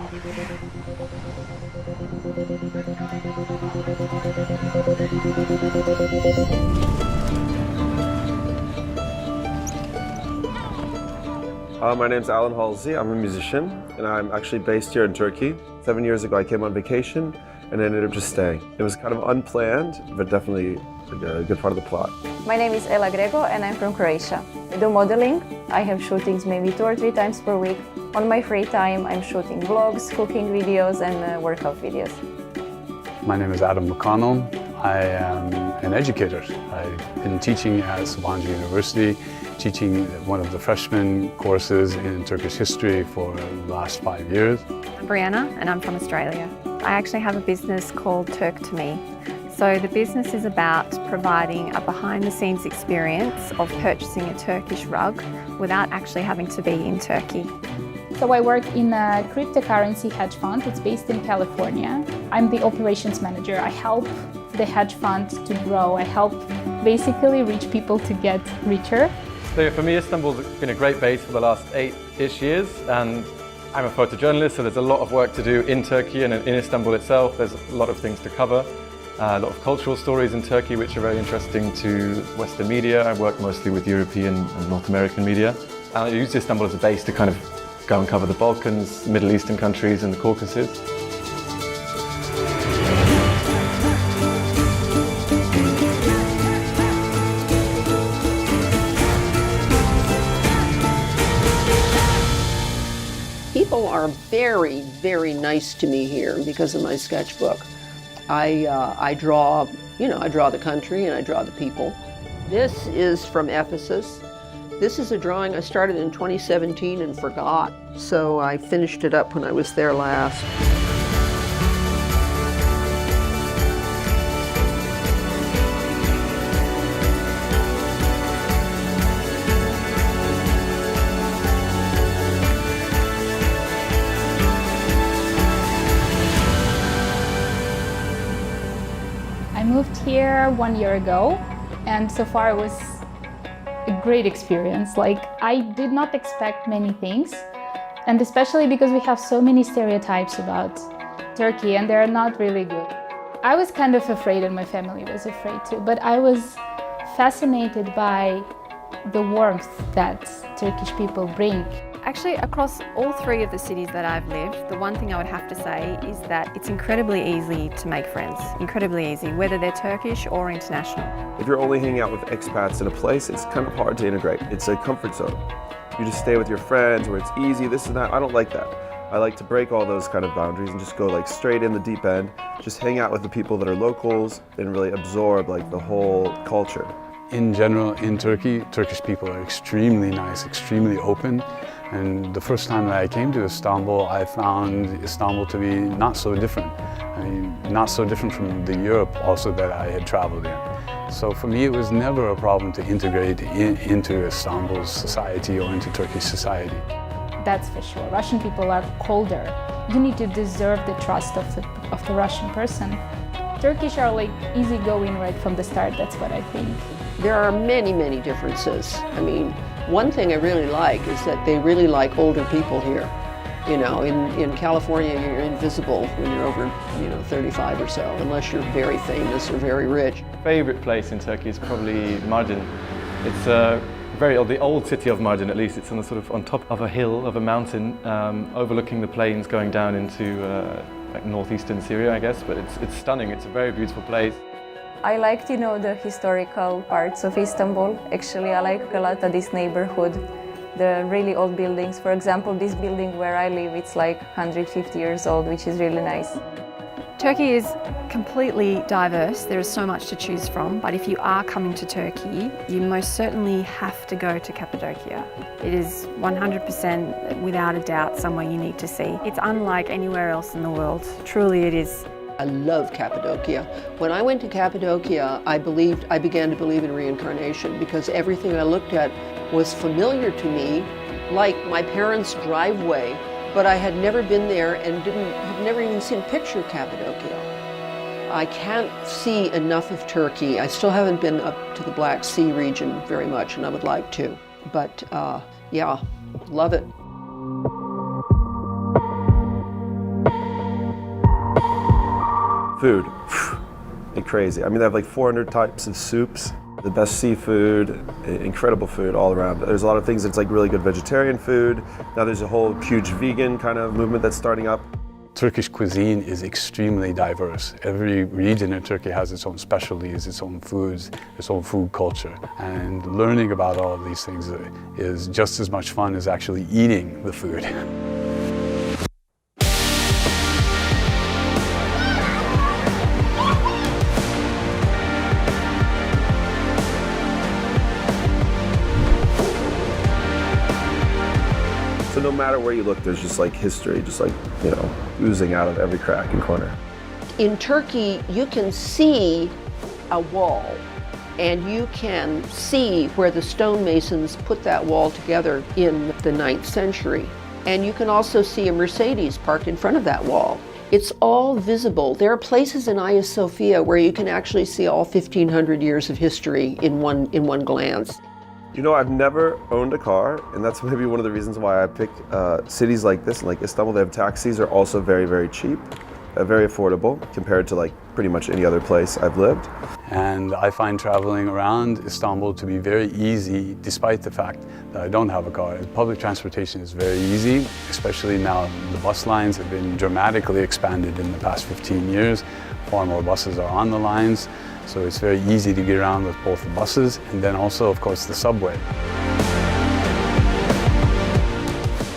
My name's Alan Halsey. I'm a musician, and I'm actually based here in Turkey. 7 years ago, I came on vacation and ended up just staying. It was kind of unplanned, but definitely a good part of the plot. My name is Ela Grego, and I'm from Croatia. I do modeling. I have shootings maybe 2 or 3 times per week. On my free time, I'm shooting vlogs, cooking videos, and workout videos. My name is Adam McConnell. I am an educator. I've been teaching at Sabancı University, teaching one of the freshman courses in Turkish history for the last 5 years. I'm Brianna, and I'm from Australia. I actually have a business called Turk to Me. So the business is about providing a behind-the-scenes experience of purchasing a Turkish rug without actually having to be in Turkey. So I work in a cryptocurrency hedge fund. It's based in California. I'm the operations manager. I help the hedge fund to grow. I help basically rich people to get richer. So for me, Istanbul's been a great base for the last 8-ish years, and I'm a photojournalist, so there's a lot of work to do in Turkey and in Istanbul itself. There's a lot of things to cover. A lot of cultural stories in Turkey which are very interesting to Western media. I work mostly with European and North American media. I use Istanbul as a base to kind of go and cover the Balkans, Middle Eastern countries and the Caucasus. People are very, very nice to me here because of my sketchbook. I draw, I draw the country and I draw the people. This is from Ephesus. This is a drawing I started in 2017 and forgot, so I finished it up when I was there last. I moved here 1 year ago, and so far it was a great experience. Like, I did not expect many things, and especially because we have so many stereotypes about Turkey, and they're not really good. I was kind of afraid, and my family was afraid too, but I was fascinated by the warmth that Turkish people bring. Actually, across all 3 of the cities that I've lived, the one thing I would have to say is that it's incredibly easy to make friends. Incredibly easy, whether they're Turkish or international. If you're only hanging out with expats in a place, it's kind of hard to integrate. It's a comfort zone. You just stay with your friends where it's easy, this and that. I don't like that. I like to break all those kind of boundaries and just go like straight in the deep end, just hang out with the people that are locals and really absorb like the whole culture. In general, in Turkey, Turkish people are extremely nice, extremely open. And the first time that I came to Istanbul, I found Istanbul to be not so different. I mean, not so different from the Europe also that I had traveled in. So for me, it was never a problem to integrate into Istanbul's society or into Turkish society. That's for sure. Russian people are colder. You need to deserve the trust of the Russian person. Turkish are like easygoing right from the start, that's what I think. There are many, many differences. I mean, one thing I really like is that they really like older people here. You know, in California, you're invisible when you're over, 35 or so, unless you're very famous or very rich. Favorite place in Turkey is probably Mardin. It's the old city of Mardin, at least. It's on top of a hill, of a mountain, overlooking the plains going down into like northeastern Syria, I guess. But it's stunning. It's a very beautiful place. I liked, the historical parts of Istanbul. Actually, I like a lot of this neighborhood, the really old buildings. For example, this building where I live, it's like 150 years old, which is really nice. Turkey is completely diverse. There is so much to choose from, but if you are coming to Turkey, you most certainly have to go to Cappadocia. It is 100% without a doubt somewhere you need to see. It's unlike anywhere else in the world. Truly it is. I love Cappadocia. When I went to Cappadocia, I began to believe in reincarnation because everything I looked at was familiar to me, like my parents' driveway, but I had never been there and had never even seen a picture of Cappadocia. I can't see enough of Turkey. I still haven't been up to the Black Sea region very much, and I would like to. But yeah, love it. Food, crazy. I mean, they have like 400 types of soups, the best seafood, incredible food all around. There's a lot of things that's like really good vegetarian food. Now there's a whole huge vegan kind of movement that's starting up. Turkish cuisine is extremely diverse. Every region in Turkey has its own specialties, its own foods, its own food culture. And learning about all of these things is just as much fun as actually eating the food. So no matter where you look, there's just like history, just like, you know, oozing out of every crack and corner. In Turkey, you can see a wall, and you can see where the stonemasons put that wall together in the 9th century. And you can also see a Mercedes parked in front of that wall. It's all visible. There are places in Hagia Sophia where you can actually see all 1,500 years of history in one glance. You know, I've never owned a car, and that's maybe one of the reasons why I pick cities like this. Like Istanbul, they have taxis are also very, very cheap, very affordable compared to like pretty much any other place I've lived. And I find traveling around Istanbul to be very easy, despite the fact that I don't have a car. Public transportation is very easy, especially now the bus lines have been dramatically expanded in the past 15 years. Far more buses are on the lines. So it's very easy to get around with both the buses and then also, of course, the subway.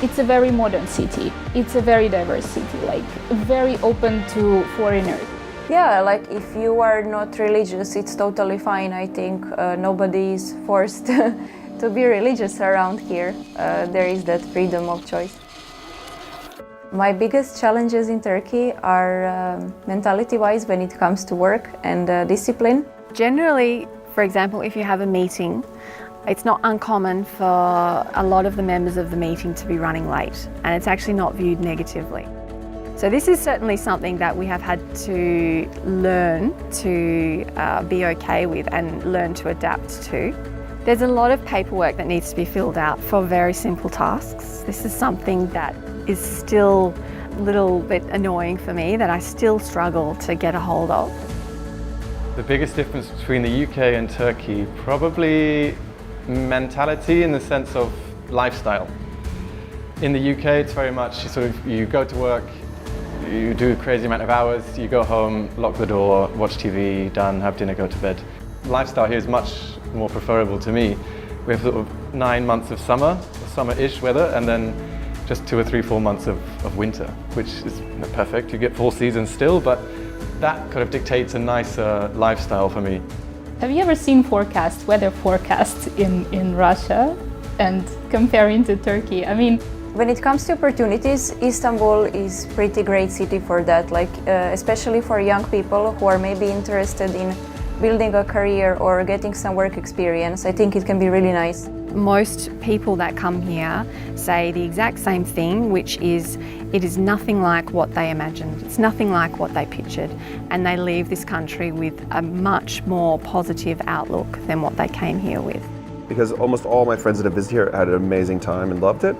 It's a very modern city. It's a very diverse city, like very open to foreigners. Yeah, like if you are not religious, it's totally fine. I think nobody is forced to be religious around here. There is that freedom of choice. My biggest challenges in Turkey are mentality-wise when it comes to work and discipline. Generally, for example, if you have a meeting, it's not uncommon for a lot of the members of the meeting to be running late, and it's actually not viewed negatively. So this is certainly something that we have had to learn to be okay with and learn to adapt to. There's a lot of paperwork that needs to be filled out for very simple tasks. This is something that is still a little bit annoying for me, that I still struggle to get a hold of. The biggest difference between the UK and Turkey, probably mentality in the sense of lifestyle. In the UK, it's very much you go to work, you do a crazy amount of hours, you go home, lock the door, watch TV, done, have dinner, go to bed. Lifestyle here is much more preferable to me. We have sort of 9 months of summer-ish weather, and then just 2 or 3, 4 months of winter, which is perfect. You get 4 seasons still, but that kind of dictates a nicer lifestyle for me. Have you ever seen weather forecasts in Russia and comparing to Turkey? I mean, when it comes to opportunities, Istanbul is a pretty great city for that, like especially for young people who are maybe interested in building a career or getting some work experience. I think it can be really nice. Most people that come here say the exact same thing, which is it is nothing like what they imagined. It's nothing like what they pictured, and they leave this country with a much more positive outlook than what they came here with. Because almost all my friends that have visited here had an amazing time and loved it.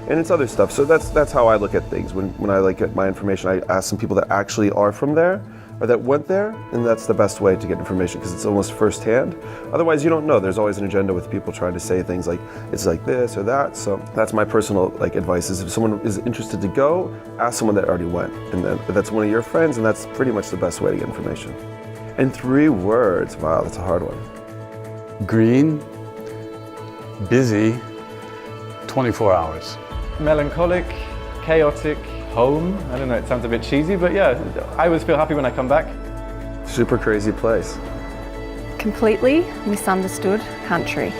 And it's other stuff. So that's how I look at things. When I like get my information, I ask some people that actually are from there or that went there, and that's the best way to get information because it's almost firsthand. Otherwise, you don't know. There's always an agenda with people trying to say things like it's like this or that. So that's my personal advice: is if someone is interested to go, ask someone that already went, and then if that's one of your friends, and that's pretty much the best way to get information. In 3 words, wow, that's a hard one. Green, busy, 24 hours. Melancholic, chaotic, home. I don't know, it sounds a bit cheesy, but yeah, I always feel happy when I come back. Super crazy place. Completely misunderstood country.